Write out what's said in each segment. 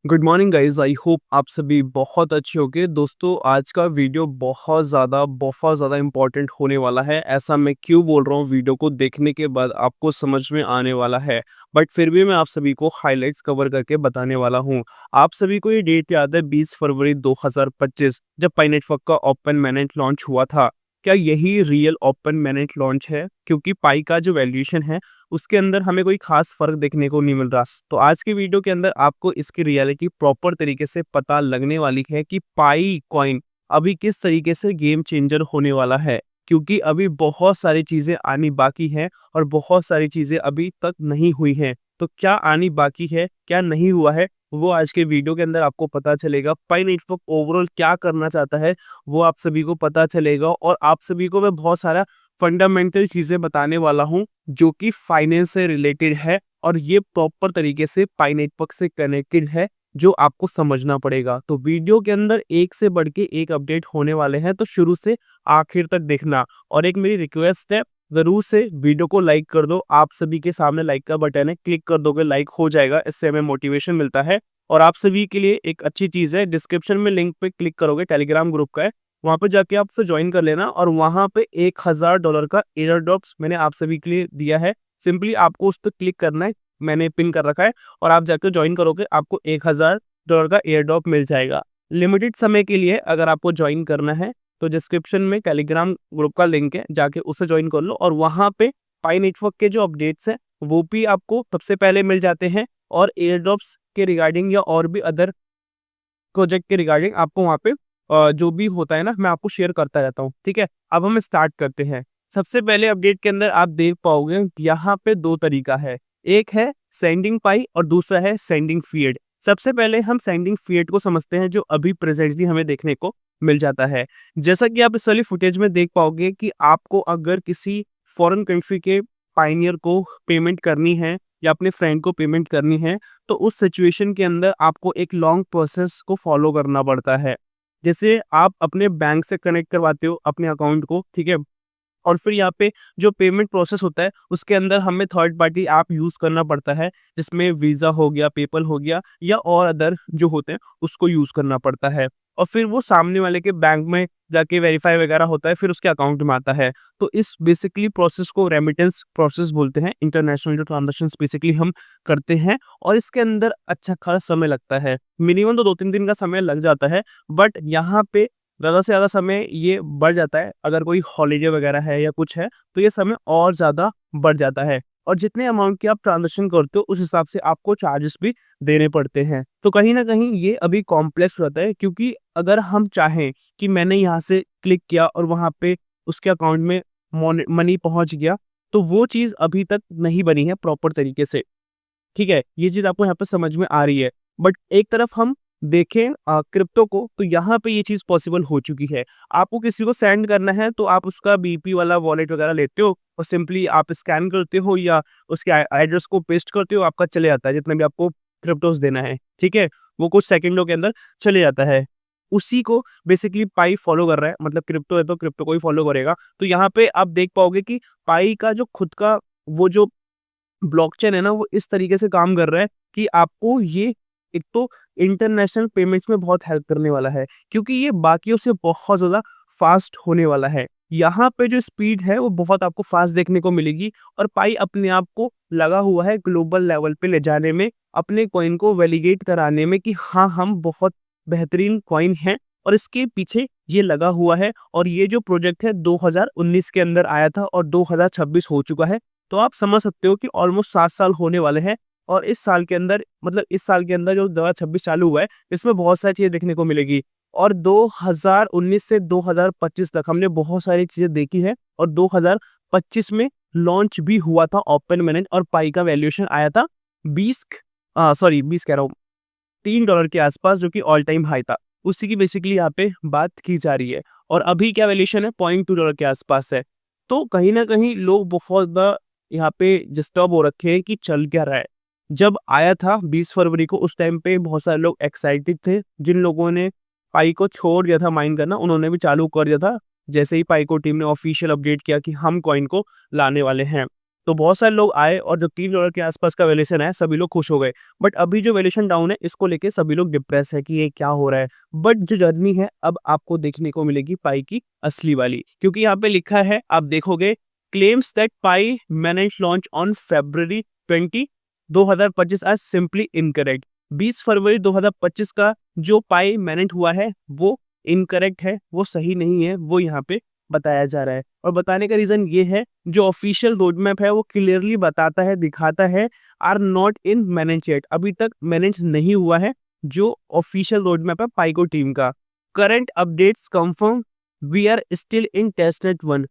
Good morning guys. I hope आप सभी बहुत अच्छे होंगे। दोस्तों, आज का वीडियो बहुत ज़्यादा इम्पोर्टेंट होने वाला है। ऐसा मैं क्यों बोल रहा हूँ, वीडियो को देखने के बाद आपको समझ में आने वाला है। बट फिर भी मैं आप सभी को हाइलाइट्स कवर करके बताने वाला हूँ। आप सभी को ये डेट याद है, 20 फरवरी 2025, जब पाई नेटवर्क का ओपन मैनेट लॉन्च हुआ था। क्या यही रियल ओपन मैनेट लॉन्च है? क्योंकि पाई का जो वैल्यूएशन है, उसके अंदर हमें कोई खास फ़र्क देखने को नहीं मिल रहा। तो आज की वीडियो के अंदर आपको इसकी रियलिटी प्रॉपर तरीके से पता लगने वाली है कि पाई कॉइन अभी किस तरीके से गेम चेंजर होने वाला है। क्योंकि अभी बहुत सारी चीज़ें आनी बाकी हैं और बहुत सारी चीज़ें अभी तक नहीं हुई हैं। तो क्या आनी बाकी है, क्या नहीं हुआ है, वो आज के वीडियो के अंदर आपको पता चलेगा। पाई नेटवर्क ओवरऑल क्या करना चाहता है, वो आप सभी को पता चलेगा। और आप सभी को मैं बहुत सारा फंडामेंटल चीज़ें बताने वाला हूँ जो कि फाइनेंस से रिलेटेड है और ये प्रॉपर तरीके से पाई नेटवर्क से कनेक्टेड है, जो आपको समझना पड़ेगा। तो वीडियो के अंदर एक से बढ़ के एक अपडेट होने वाले हैं, तो शुरू से आखिर तक देखना। और एक मेरी रिक्वेस्ट है, ज़रूर से वीडियो को लाइक कर दो। आप सभी के सामने लाइक का बटन है, क्लिक कर दोगे लाइक हो जाएगा, इससे हमें मोटिवेशन मिलता है। और आप सभी के लिए एक अच्छी चीज़ है, डिस्क्रिप्शन में लिंक पे क्लिक करोगे, टेलीग्राम ग्रुप का है, वहाँ पे जाके आप उसे ज्वाइन कर लेना। और वहाँ पे $1000 का एयर ड्रॉप्स मैंने आप सभी के लिए दिया है। सिंपली आपको उस पर क्लिक करना है, मैंने पिन कर रखा है, और आप जाकर ज्वाइन करोगे, आपको $1000 का एयर ड्रॉप मिल जाएगा लिमिटेड समय के लिए। अगर आपको ज्वाइन करना है तो डिस्क्रिप्शन में टेलीग्राम ग्रुप का लिंक है, जाके उसे ज्वाइन कर लो। और वहाँ पे पाई नेटवर्क के जो अपडेट्स हैं वो भी आपको सबसे पहले मिल जाते हैं, और एयर ड्रॉप्स के रिगार्डिंग या और भी अदर प्रोजेक्ट के रिगार्डिंग आपको वहाँ पे जो भी होता है ना, मैं आपको शेयर करता रहता हूँ। ठीक है, अब हम स्टार्ट करते हैं। सबसे पहले अपडेट के अंदर आप देख पाओगे यहाँ पे दो तरीका है, एक है सेंडिंग पाई और दूसरा है सेंडिंग फीड। सबसे पहले हम सेंडिंग फीड को समझते हैं, जो अभी प्रेजेंटली हमें देखने को मिल जाता है। जैसा कि आप इस वाली फुटेज में देख पाओगे कि आपको अगर किसी फॉरेन कंट्री के पाइनियर को पेमेंट करनी है या अपने फ्रेंड को पेमेंट करनी है, तो उस सिचुएशन के अंदर आपको एक लॉन्ग प्रोसेस को फॉलो करना पड़ता है। जैसे आप अपने बैंक से कनेक्ट करवाते हो अपने अकाउंट को, ठीक है, और फिर यहाँ पे जो पेमेंट प्रोसेस होता है उसके अंदर हमें थर्ड पार्टी ऐप यूज़ करना पड़ता है, जिसमें वीज़ा हो गया, पेपल हो गया, या और अदर जो होते हैं उसको यूज़ करना पड़ता है। और फिर वो सामने वाले के बैंक में जाके वेरीफाई वगैरह होता है, फिर उसके अकाउंट में आता है। तो इस बेसिकली प्रोसेस को रेमिटेंस प्रोसेस बोलते हैं। इंटरनेशनल जो ट्रांजेक्शन्स बेसिकली हम करते हैं, और इसके अंदर अच्छा खासा समय लगता है। मिनिमम तो 2-3 दिन का समय लग जाता है, बट यहाँ पे ज़्यादा से ज़्यादा समय ये बढ़ जाता है। अगर कोई हॉलिडे वगैरह है या कुछ है, तो ये समय और ज़्यादा बढ़ जाता है। और जितने अमाउंट की आप ट्रांज़ैक्शन करते हो, उस हिसाब से आपको चार्जेस भी देने पड़ते हैं। तो कहीं न कहीं ये अभी कॉम्प्लेक्स रहता है, क्योंकि अगर हम चाहें कि मैंने यहाँ से क्लिक किया और वहाँ पे उसके अकाउंट में मनी पहुँच गया, तो वो चीज़ अभी तक नहीं बनी है प्रॉपर तरीके से। ठीक है, ये चीज़ आपको यहाँ पे समझ में आ रही है। बट एक तरफ हम देखें क्रिप्टो को, तो यहाँ पे ये चीज़ पॉसिबल हो चुकी है। आपको किसी को सेंड करना है तो आप उसका बीपी वाला वॉलेट वगैरह लेते हो, और सिंपली आप स्कैन करते हो या उसके एड्रेस को पेस्ट करते हो, आपका चले जाता है जितना भी आपको क्रिप्टोज़ देना है। ठीक है? वो कुछ सेकंडों के अंदर चले जाता है। उसी को बेसिकली पाई फॉलो कर रहा है, मतलब क्रिप्टो है तो क्रिप्टो को ही फॉलो करेगा। तो यहाँ पे आप देख पाओगे कि पाई का जो खुद का वो जो ब्लॉकचेन है ना, वो इस तरीके से काम कर रहा है कि आपको ये एक तो इंटरनेशनल पेमेंट्स में बहुत हेल्प करने वाला है, क्योंकि ये बाकियों से बहुत ज़्यादा फास्ट होने वाला है। यहाँ पे जो स्पीड है वो बहुत आपको फास्ट देखने को मिलेगी, और पाई अपने आप को लगा हुआ है ग्लोबल लेवल पे ले जाने में, अपने कॉइन को वैलिडेट कराने में कि हाँ, हम बहुत बेहतरीन कॉइन हैं, और इसके पीछे ये लगा हुआ है। और ये जो प्रोजेक्ट है 2019 के अंदर आया था और 2026 हो चुका है। तो आप समझ सकते हो कि ऑलमोस्ट 7 साल होने वाले हैं, और इस साल के अंदर, मतलब इस साल के अंदर जो 2026 चालू हुआ है, इसमें बहुत सारी चीज़ें देखने को मिलेगी। और 2019 से 2025 तक हमने बहुत सारी चीज़ें देखी है, और 2025 में लॉन्च भी हुआ था ओपन मैनेज, और पाई का वैल्यूएशन आया था 20 कह रहा हूँ, $3 के आसपास, जो कि ऑल टाइम हाई था। उसी की बेसिकली यहाँ पे बात की जा रही है। और अभी क्या वैल्यूएशन है, $0.2 के आसपास है। तो कहीं न कहीं लोग बहुत ज़्यादा यहाँ पे डिस्टर्ब हो रखे हैं कि चल क्या रहा है। जब आया था 20 फरवरी को, उस टाइम पे बहुत सारे लोग एक्साइटेड थे। जिन लोगों ने पाई को छोड़ दिया था माइन करना, उन्होंने भी चालू कर दिया था, जैसे ही पाई को टीम ने ऑफिशियल अपडेट किया कि हम कॉइन को लाने वाले हैं। तो बहुत सारे लोग आए और जो $3 के आसपास का वैल्यूएशन है सभी लोग खुश हो गए। बट अभी जो वैल्यूएशन डाउन है इसको लेके सभी लोग डिप्रेस है कि ये क्या हो रहा है। बट जो जर्नी है अब आपको देखने को मिलेगी पाई की असली वाली, क्योंकि यहाँ पे लिखा है आप देखोगे claims that Pi mainnet launch on February 20, 2025 are simply incorrect. 20 फरवरी 2025 का जो पाई मैनेज हुआ है वो इनकरेक्ट है, वो सही नहीं है, वो यहाँ पे बताया जा रहा है। और बताने का रीजन ये है जो ऑफिशियल रोड मैप है वो क्लियरली बताता है, दिखाता है are not in mainnet yet, अभी तक मैनेज नहीं हुआ है जो ऑफिशियल रोड मैप है पाइको टीम का। Current updates confirm we are still in testnet 1।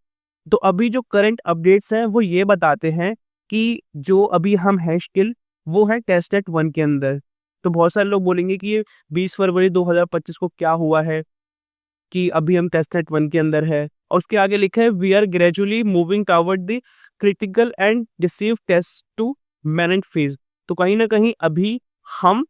तो अभी जो करंट अपडेट्स हैं वो ये बताते हैं कि जो अभी हम है स्टिल वो है टेस्टनेट 1 के अंदर। तो बहुत सारे लोग बोलेंगे कि ये 20 फरवरी 2025 को क्या हुआ है कि अभी हम टेस्टनेट 1 के अंदर है। और उसके आगे लिखा है we are gradually moving toward the critical and decisive test to manage phase. तो कहीं ना कहीं अभी हम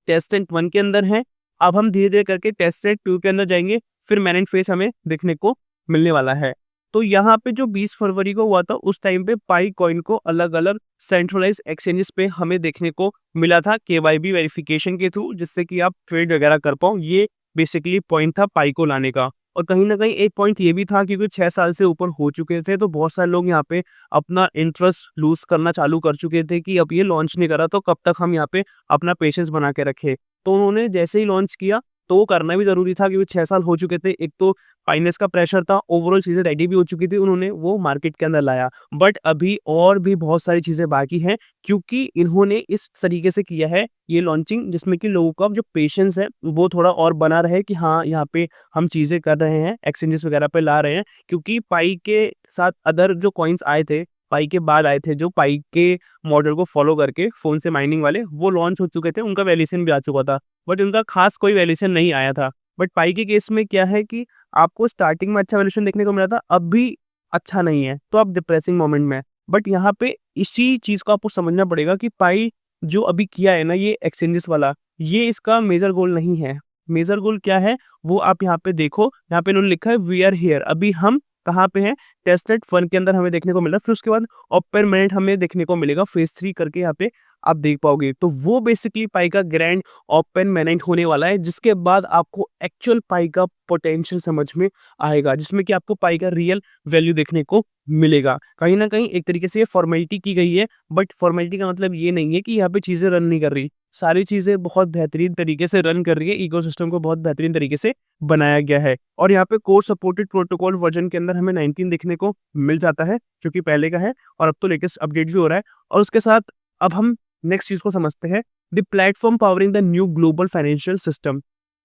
टेस्टनेट 1 के अंदर हैं, अब हम धीरे धीरे करके टेस्टनेट 2 के अंदर जाएंगे, फिर मैनेज फेज हमें देखने को मिलने वाला है। तो यहाँ पे जो 20 फरवरी को हुआ था उस टाइम पे पाई कॉइन को अलग अलग सेंट्रलाइज एक्सचेंजेस पे हमें देखने को मिला था केवाईबी वेरिफिकेशन के थ्रू, जिससे कि आप ट्रेड वगैरह कर पाओ। ये बेसिकली पॉइंट था पाई को लाने का। और कहीं ना कहीं एक पॉइंट ये भी था क्योंकि 6 साल से ऊपर हो चुके थे तो बहुत सारे लोग यहाँ पे अपना इंटरेस्ट लूज करना चालू कर चुके थे कि अब ये लॉन्च नहीं करा तो कब तक हम यहाँ पे अपना पेशेंस बना के रखे। तो उन्होंने जैसे ही लॉन्च किया तो वो करना भी ज़रूरी था क्योंकि 6 साल हो चुके थे। एक तो फाइनेंस का प्रेशर था, ओवरऑल चीज़ें रेडी भी हो चुकी थी, उन्होंने वो मार्केट के अंदर लाया। बट अभी और भी बहुत सारी चीज़ें बाकी हैं क्योंकि इन्होंने इस तरीके से किया है ये लॉन्चिंग जिसमें कि लोगों का जो पेशेंस है वो थोड़ा और बना रहे कि हाँ यहाँ पे हम चीज़ें कर रहे हैं, एक्सचेंजेस वगैरह पे ला रहे हैं। क्योंकि पाई के साथ अदर जो कॉइन्स आए थे, पाई के बाद आए थे जो पाई के मॉडल को फॉलो करके फ़ोन से माइनिंग वाले, वो लॉन्च हो चुके थे, उनका वैल्यूएशन भी आ चुका था। बट उनका खास कोई वैल्यूएशन नहीं आया था। बट पाई के केस में क्या है कि आपको स्टार्टिंग में अच्छा वैल्यूएशन देखने को मिला था, अब भी अच्छा नहीं है, तो आप डिप्रेसिंग मोमेंट में है। बट यहाँ पे इसी चीज़ को आपको समझना पड़ेगा कि पाई जो अभी किया है ना ये एक्सचेंजेस वाला, ये इसका मेजर गोल नहीं है। मेजर गोल क्या है वो आप यहाँ पे देखो, यहाँ पे इन्होंने लिखा है वी आर हियर। अभी हम कहाँ पे हैं? टेस्टनेट 1 के अंदर हमें देखने को मिला, फिर उसके बाद ओपन मिनट हमें देखने को मिलेगा फेज 3 करके, यहाँ पे आप देख पाओगे। तो वो बेसिकली पाई का ग्रैंड ओपन मिनट होने वाला है जिसके बाद आपको एक्चुअल पाई का पोटेंशियल समझ में आएगा, जिसमें कि आपको पाई का रियल वैल्यू देखने को मिलेगा। कहीं ना कहीं एक तरीके से ये फॉर्मेलिटी की गई है, बट फॉर्मेलिटी का मतलब ये नहीं है कि यहाँ पे चीज़ें रन नहीं कर रही। सारी चीज़ें बहुत बेहतरीन तरीके से रन कर रही है, इकोसिस्टम को बहुत बेहतरीन तरीके से बनाया गया है। और यहाँ पे कोर सपोर्टेड प्रोटोकॉल वर्जन के अंदर हमें 19 देखने को मिल जाता है जो कि पहले का है, और अब तो लेटेस्ट अपडेट भी हो रहा है। और उसके साथ अब हम नेक्स्ट चीज को समझते हैं, the platform powering the new global financial system.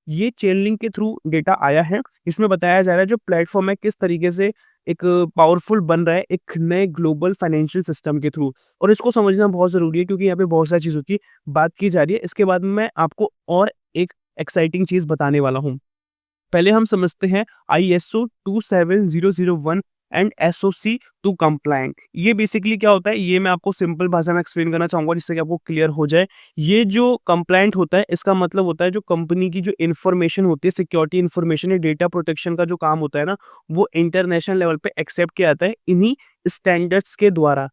ये चेन लिंक के थ्रू डेटा आया है, इसमें बताया जा रहा है जो प्लेटफॉर्म है किस तरीके से एक पावरफुल बन रहा है एक नए ग्लोबल फाइनेंशियल सिस्टम के थ्रू। और इसको समझना बहुत जरूरी है क्योंकि यहाँ पे बहुत सारी चीजों की बात की जा रही है। इसके बाद में मैं आपको और एक एक्साइटिंग चीज बताने वाला हूँ। पहले हम समझते हैं ISO 27001 एंड SOC 2 कंप्लायंट। ये बेसिकली क्या होता है ये मैं आपको सिंपल भाषा में एक्सप्लेन करना चाहूंगा जिससे कि आपको क्लियर हो जाए। ये जो कंप्लायंट होता है इसका मतलब होता है जो कंपनी की जो इन्फॉर्मेशन होती है, सिक्योरिटी इन्फॉर्मेशन या डेटा प्रोटेक्शन का जो काम होता है ना, वो इंटरनेशनल लेवल पे एक्सेप्ट किया जाता है इन्हीं स्टैंडर्ड्स के द्वारा।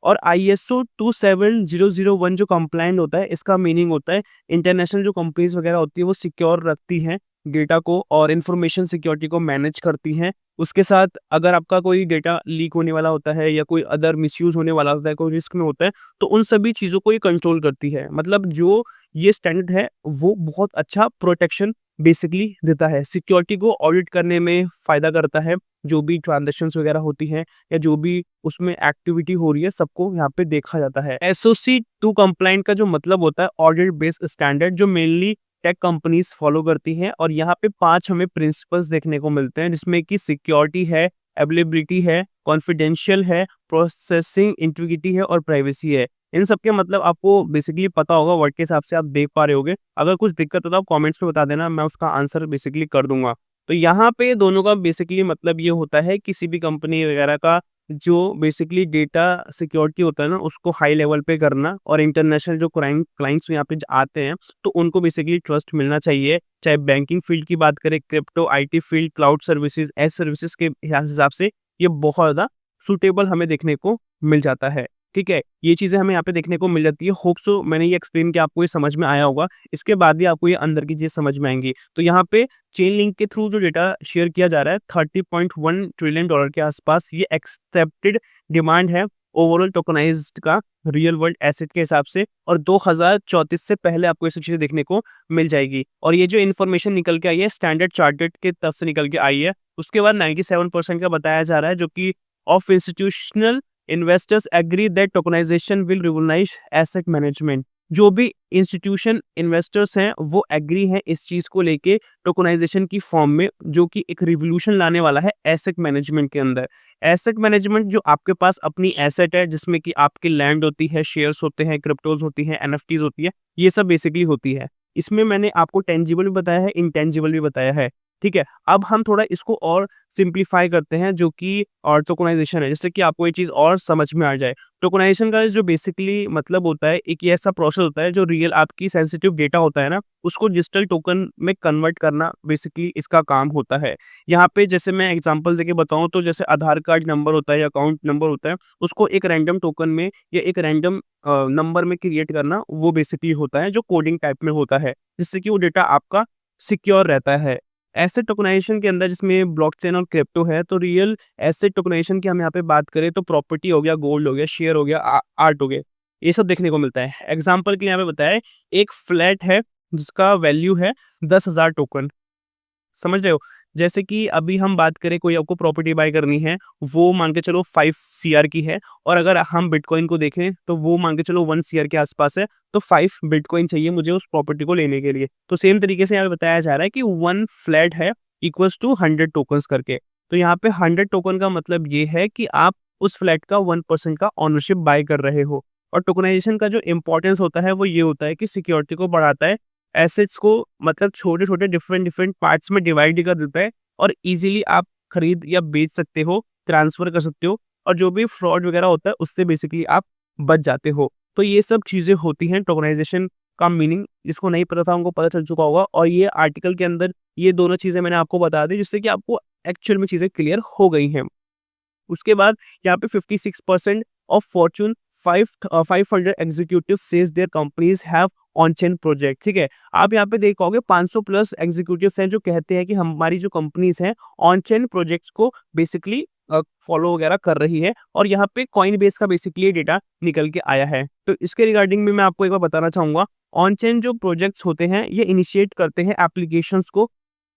और ISO 27001 जो कंप्लायंट होता है इसका मीनिंग होता है इंटरनेशनल जो कंपनीज वगैरह होती है वो सिक्योर रखती हैं डेटा को और इन्फॉर्मेशन सिक्योरिटी को मैनेज करती हैं। उसके साथ अगर आपका कोई डेटा लीक होने वाला होता है या कोई अदर मिसयूज होने वाला होता है, कोई रिस्क में होता है, तो उन सभी चीज़ों को ये कंट्रोल करती है। मतलब जो ये स्टैंडर्ड है वो बहुत अच्छा प्रोटेक्शन बेसिकली देता है, सिक्योरिटी को ऑडिट करने में फ़ायदा करता है। जो भी ट्रांजेक्शन्स वगैरह होती हैं या जो भी उसमें एक्टिविटी हो रही है सबको यहाँ पे देखा जाता है। SOC 2 कंप्लायंट का जो मतलब होता है ऑडिट बेस्ड स्टैंडर्ड, जो मेनली टेक कंपनीज फॉलो करती हैं। और यहाँ पे 5 हमें प्रिंसिपल्स देखने को मिलते हैं जिसमें कि सिक्योरिटी है, अवेलेबिलिटी है, कॉन्फिडेंशियल है, प्रोसेसिंग इंटीग्रिटी है और प्राइवेसी है। इन सब के मतलब आपको बेसिकली पता होगा, वर्ड के हिसाब से आप देख पा रहे होगे। अगर कुछ दिक्कत हो तो आप कमेंट्स में बता देना, मैं उसका आंसर बेसिकली कर दूंगा। तो यहाँ पे दोनों का बेसिकली मतलब ये होता है किसी भी कंपनी वगैरह का जो बेसिकली डेटा सिक्योरिटी होता है ना उसको हाई लेवल पे करना, और इंटरनेशनल जो क्लाइंट्स यहाँ पे आते हैं तो उनको बेसिकली ट्रस्ट मिलना चाहिए। चाहे बैंकिंग फील्ड की बात करें, crypto, IT field, cloud services, edge services के हिसाब से ये बहुत ज़्यादा सूटेबल हमें देखने को मिल जाता है। ठीक है? ये चीज़ें हमें यहाँ पे देखने को मिल जाती है। होप सो मैंने ये एक्सप्लेन किया आपको ये समझ में आया होगा। इसके बाद ही आपको ये अंदर की चीज़ें समझ में आएँगी। तो यहाँ पे चेन लिंक के थ्रू जो डेटा शेयर किया जा रहा है 30.1 ट्रिलियन डॉलर के आसपास, ये एक्सेप्टेड डिमांड है ओवरऑल टोकनाइज्ड का रियल वर्ल्ड एसेट के हिसाब से, और 2034 से पहले आपको ये सब चीज़ें देखने को मिल जाएगी। और ये जो इन्फॉर्मेशन निकल के आई है स्टैंडर्ड चार्टर्ड की तरफ से निकल के आई है। उसके बाद 97% का बताया जा रहा है, जो कि of institutional investors agree that tokenisation will revolutionise asset management. जो भी इंस्टीट्यूशन इन्वेस्टर्स हैं वो एग्री हैं इस चीज़ को लेके टोकनाइजेशन की फॉर्म में, जो कि एक रिवॉल्यूशन लाने वाला है एसेट मैनेजमेंट के अंदर। एसेट मैनेजमेंट जो आपके पास अपनी एसेट है, जिसमें कि आपकी लैंड होती है, शेयर्स होते हैं, क्रिप्टोज होती हैं, एनएफटीज होती है, ये सब बेसिकली होती है। इसमें मैंने आपको टेंजिबल भी बताया है, इंटेंजिबल भी बताया है। ठीक है? अब हम थोड़ा इसको और सिंप्लीफाई करते हैं, जो कि और टोकनाइजेशन है, जिससे कि आपको ये चीज़ और समझ में आ जाए। टोकनाइजेशन का जो बेसिकली मतलब होता है, एक ये ऐसा प्रोसेस होता है जो रियल आपकी सेंसिटिव डेटा होता है ना, उसको डिजिटल टोकन में कन्वर्ट करना बेसिकली इसका काम होता है। यहाँ पे जैसे मैं एग्जांपल देके बताऊँ तो जैसे आधार कार्ड नंबर होता है या अकाउंट नंबर होता है, उसको एक रैंडम टोकन में या एक रैंडम नंबर में क्रिएट करना, वो बेसिकली होता है जो कोडिंग टाइप में होता है, जिससे कि वो डेटा आपका सिक्योर रहता है। एसेट टोकनाइजेशन के अंदर जिसमें ब्लॉकचेन और क्रिप्टो है, तो रियल एसेट टोकनाइजेशन की हम यहाँ पे बात करें तो प्रॉपर्टी हो गया, गोल्ड हो गया, शेयर हो गया, आर्ट हो गया, ये सब देखने को मिलता है। एग्जांपल के लिए यहाँ पे बताया है, एक फ्लैट है जिसका वैल्यू है 10,000 टोकन। समझ रहे हो? जैसे कि अभी हम बात करें, कोई आपको प्रॉपर्टी बाय करनी है, वो मान के चलो 5 सीआर की है, और अगर हम बिटकॉइन को देखें तो वो मान के चलो 1 सीआर के आसपास है, तो 5 बिटकॉइन चाहिए मुझे उस प्रॉपर्टी को लेने के लिए। तो सेम तरीके से यहाँ पे बताया जा रहा है कि 1 फ्लैट है इक्वल्स टू 100 टोकन्स करके। तो यहाँ पे 100 टोकन का मतलब ये है कि आप उस फ्लैट का 1% का ओनरशिप बाय कर रहे हो। और टोकनाइजेशन का जो इम्पोर्टेंस होता है वो ये होता है कि सिक्योरिटी को बढ़ाता है, एसेट्स को मतलब छोटे-छोटे डिफरेंट पार्ट्स में डिवाइड कर देता है, और इजीली आप खरीद या बेच सकते हो, ट्रांसफर कर सकते हो, और जो भी फ्रॉड वगैरह होता है उससे बेसिकली आप बच जाते हो। तो ये सब चीज़ें होती हैं टोकनाइजेशन का मीनिंग, जिसको नहीं पता था उनको पता चल चुका होगा, और ये आर्टिकल के अंदर ये दोनों चीज़ें मैंने आपको बता दी, जिससे कि आपको एक्चुअल में चीज़ें क्लियर हो गई हैं। उसके बाद यहाँ पे 56% of Fortune 500 executive says their companies have on chain project. ठीक है? आप यहाँ पे देख पाओगे 500 प्लस एग्जीक्यूटिव्स हैं जो कहते हैं कि हमारी जो कंपनीज हैं ऑन चेन प्रोजेक्ट्स को बेसिकली फॉलो वगैरह कर रही है, और यहाँ पे कॉइन बेस का बेसिकली डेटा निकल के आया है। तो इसके रिगार्डिंग में मैं आपको एक बार बताना चाहूंगा, ऑन चेन जो प्रोजेक्ट्स होते हैं ये इनिशिएट करते हैं एप्लीकेशंस को,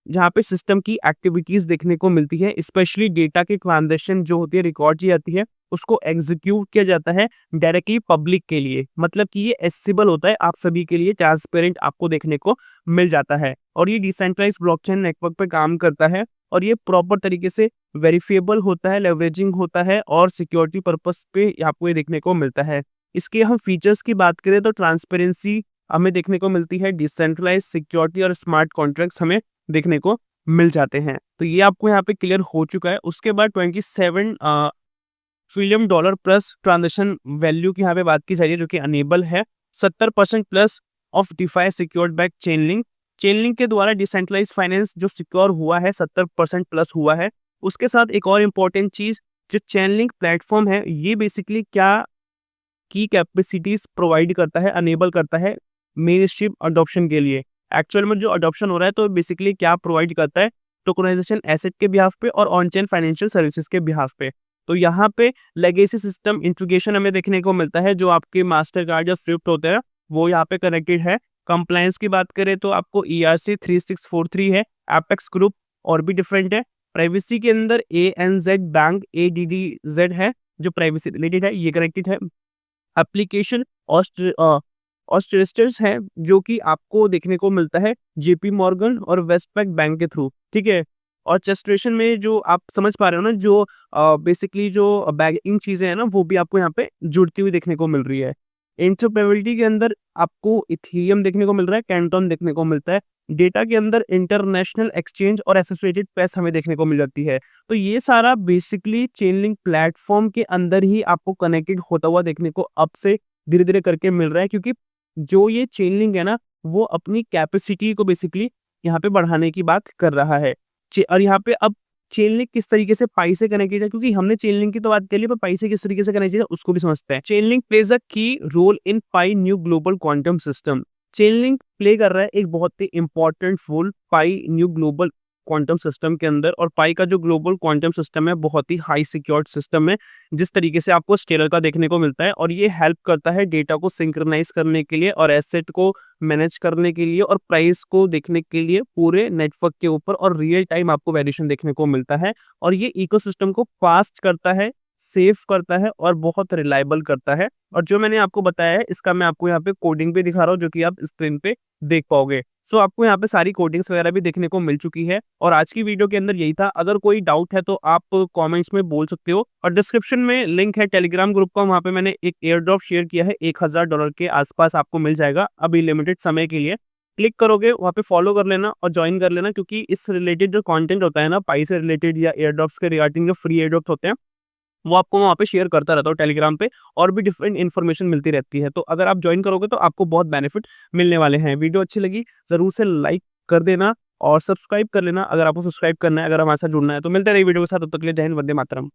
जहाँ पे सिस्टम की एक्टिविटीज देखने को मिलती है, स्पेशली डेटा की ट्रांजैक्शन जो होती है, रिकॉर्ड की जाती है, उसको एग्जीक्यूट किया जाता है डायरेक्टली पब्लिक के लिए। मतलब कि ये एक्सेसिबल होता है आप सभी के लिए, ट्रांसपेरेंट आपको देखने को मिल जाता है, और ये डिसेंट्रलाइज ब्लॉकचेन नेटवर्क पे काम करता है, और ये प्रॉपर तरीके से वेरीफिएबल होता है, लेवरेजिंग होता है, और सिक्योरिटी पर्पस पे आपको ये देखने को मिलता है। इसके हम फीचर्स की बात करें तो ट्रांसपेरेंसी हमें देखने को मिलती है, डिसेंट्रलाइज सिक्योरिटी और स्मार्ट कॉन्ट्रैक्ट्स हमें देखने को मिल जाते हैं। तो ये आपको यहाँ पे क्लियर हो चुका है। उसके बाद 27 trillion dollar plus transaction value की यहाँ पे बात की जा रही है, जो कि अनेबल है। 70% plus of DeFi secured by Chainlink. Chainlink के द्वारा डिसेंट्रलाइज फाइनेंस जो सिक्योर हुआ है 70% प्लस हुआ है। उसके साथ एक और इम्पोर्टेंट चीज, जो चेनलिंक प्लेटफॉर्म है ये बेसिकली क्या की कैपेसिटीज प्रोवाइड करता है, अनेबल करता है मेन स्ट्रीम अडॉप्शन के लिए। एक्चुअल में जो अडॉप्शन हो रहा है तो बेसिकली क्या प्रोवाइड करता है, टोकनाइजेशन एसेट के बिहाफ पे और ऑन चेन फाइनेंशियल सर्विसेज के बिहाफ पे। तो यहाँ पे लेगेसी सिस्टम इंटीग्रेशन हमें देखने को मिलता है, जो आपके मास्टर कार्ड या स्विफ्ट होते हैं वो यहाँ पे कनेक्टेड है। कंप्लायंस की बात करें तो आपको ERC 3643 है, एपेक्स ग्रुप और भी डिफरेंट है। प्राइवेसी के अंदर ANZ बैंक ADDZ है, जो प्राइवेसी रिलेटेड है, ये कनेक्टेड है। एप्लीकेशन ऑस्ट्रेस्टर्स हैं, जो कि आपको देखने को मिलता है JP मॉर्गन और वेस्टपैक बैंक के थ्रू। ठीक है? और चेस्ट्रेशन में जो आप समझ पा रहे हो ना, जो बेसिकली जो बैंकिंग चीज़ें हैं ना, वो भी आपको यहाँ पे जुड़ती हुई देखने को मिल रही है। इंटरऑपरेबिलिटी के अंदर आपको इथेरियम देखने को मिल रहा है, कैंटन देखने को मिलता है। डेटा के अंदर इंटरनेशनल एक्सचेंज और एसोसिएटेड प्रेस हमें देखने को मिल जाती है। तो ये सारा बेसिकली चेनलिंक प्लेटफॉर्म के अंदर ही आपको कनेक्टेड होता हुआ देखने को अब से धीरे-धीरे करके मिल रहा है, क्योंकि जो ये चेनलिंक है ना, वो अपनी कैपेसिटी को बेसिकली यहाँ पे बढ़ाने की बात कर रहा है। और यहाँ पे अब चेन लिंक किस तरीके से पाई से कनेक्ट किया जाए, क्योंकि हमने चेन लिंक की तो बात कर ली, पर पाई से किस तरीके से कनेक्ट किया जाए उसको भी समझते हैं। Chain link plays a key role in pi new global quantum system. Chain link play कर रहा है एक बहुत ही important role pi new global quantum system के अंदर, और पाई का जो ग्लोबल क्वांटम सिस्टम है बहुत ही हाई सिक्योर्ड सिस्टम है, जिस तरीके से आपको स्टेलर का देखने को मिलता है, और ये हेल्प करता है डेटा को सिंक्रोनाइज करने के लिए और एसेट को मैनेज करने के लिए और प्राइस को देखने के लिए पूरे नेटवर्क के ऊपर, और रियल टाइम आपको वैल्यूएशन देखने को मिलता है, और ये इकोसिस्टम को फास्ट करता है, सेफ करता है और बहुत रिलायबल करता है। और जो मैंने आपको बताया है इसका मैं आपको यहाँ पे कोडिंग भी दिखा रहा हूँ, जो कि आप स्क्रीन पे देख पाओगे। सो आपको यहाँ पे सारी कोडिंग्स वगैरह भी देखने को मिल चुकी है, और आज की वीडियो के अंदर यही था। अगर कोई डाउट है तो आप कमेंट्स में बोल सकते हो, और डिस्क्रिप्शन में लिंक है टेलीग्राम ग्रुप का, वहाँ पे मैंने एक एयर ड्रॉप शेयर किया है, $1000 के आसपास आपको मिल जाएगा अभी लिमिटेड समय के लिए। क्लिक करोगे वहाँ पे फॉलो कर लेना और ज्वाइन कर लेना, क्योंकि इस रिलेटेड जो कंटेंट होता है ना पाई से रिलेटेड या एयर ड्रॉप्स के रिगार्डिंग जो फ्री एयर ड्रॉप्स होते हैं, वो आपको वहाँ पे शेयर करता रहता हूँ टेलीग्राम पे, और भी डिफरेंट इन्फॉर्मेशन मिलती रहती है। तो अगर आप ज्वाइन करोगे तो आपको बहुत बेनिफिट मिलने वाले हैं। वीडियो अच्छी लगी ज़रूर से लाइक कर देना और सब्सक्राइब कर लेना अगर आपको सब्सक्राइब करना है, अगर हमारे साथ जुड़ना है। तो मिलते रहिए वीडियो के साथ, तब तक के लिए जय हिंद, वंदे मातरम।